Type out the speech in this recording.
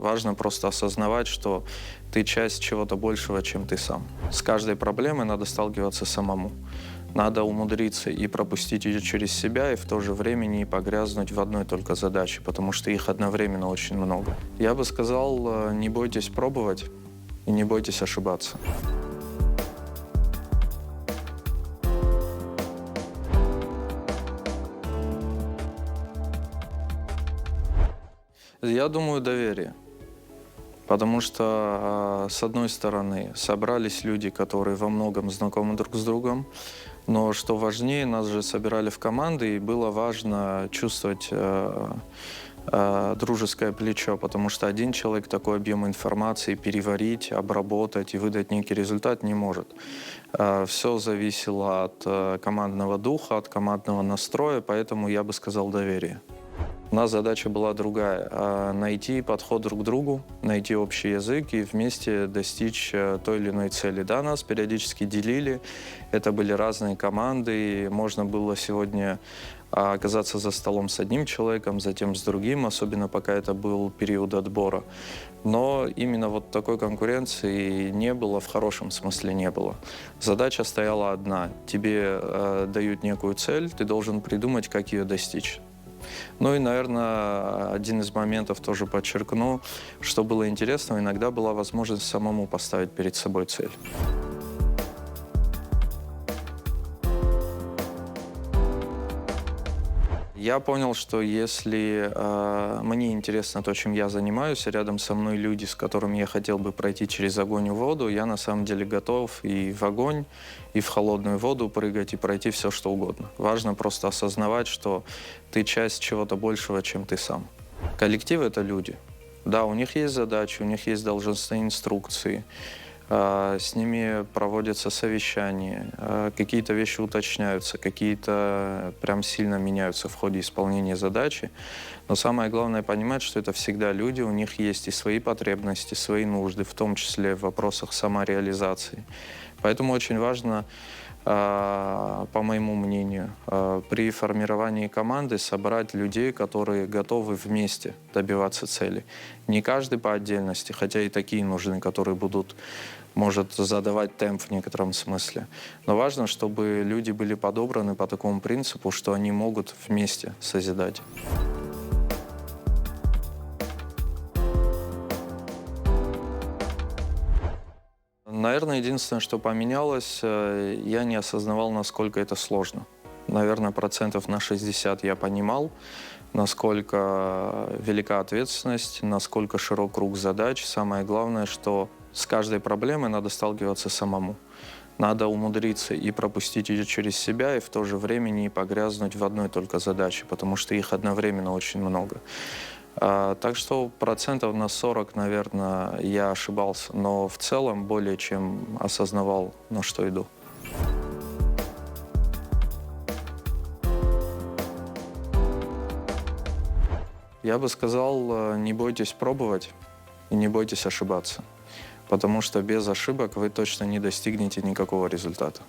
Важно просто осознавать, что ты часть чего-то большего, чем ты сам. С каждой проблемой надо сталкиваться самому. Надо умудриться и пропустить ее через себя, и в то же время не погрязнуть в одной только задаче, потому что их одновременно очень много. Я бы сказал, не бойтесь пробовать и не бойтесь ошибаться. Я думаю, доверие. Потому что, с одной стороны, собрались люди, которые во многом знакомы друг с другом, но что важнее, нас же собирали в команды, и было важно чувствовать дружеское плечо, потому что один человек такой объем информации переварить, обработать и выдать некий результат не может. Все зависело от командного духа, от командного настроя, поэтому я бы сказал доверие. У нас задача была другая найти подход друг к другу, найти общий язык и вместе достичь той или иной цели. Да, нас периодически делили, это были разные команды, и можно было сегодня оказаться за столом с одним человеком, затем с другим, особенно пока это был период отбора. Но именно вот такой конкуренции не было, в хорошем смысле не было. Задача стояла одна. Тебе дают некую цель, ты должен придумать, как ее достичь. Ну и, наверное, один из моментов тоже подчеркну, что было интересно, иногда была возможность самому поставить перед собой цель. Я понял, что если мне интересно то, чем я занимаюсь, и рядом со мной люди, с которыми я хотел бы пройти через огонь и воду, я на самом деле готов и в огонь, и в холодную воду прыгать, и пройти все, что угодно. Важно просто осознавать, что ты часть чего-то большего, чем ты сам. Коллектив — это люди. Да, у них есть задачи, у них есть должностные инструкции, с ними проводятся совещания, какие-то вещи уточняются, какие-то прям сильно меняются в ходе исполнения задачи. Но самое главное понимать, что это всегда люди, у них есть и свои потребности, свои нужды, в том числе в вопросах самореализации. Поэтому очень важно, по моему мнению, при формировании команды собрать людей, которые готовы вместе добиваться цели. Не каждый по отдельности, хотя и такие нужны, которые будут, может, задавать темп в некотором смысле. Но важно, чтобы люди были подобраны по такому принципу, что они могут вместе созидать. Наверное, единственное, что поменялось, я не осознавал, насколько это сложно. Наверное, процентов на 60 я понимал, насколько велика ответственность, насколько широк круг задач. Самое главное, что с каждой проблемой надо сталкиваться самому. Надо умудриться и пропустить ее через себя, и в то же время не погрязнуть в одной только задаче, потому что их одновременно очень много. Так что процентов на 40, наверное, я ошибался, но в целом более чем осознавал, на что иду. Я бы сказал, не бойтесь пробовать и не бойтесь ошибаться, потому что без ошибок вы точно не достигнете никакого результата.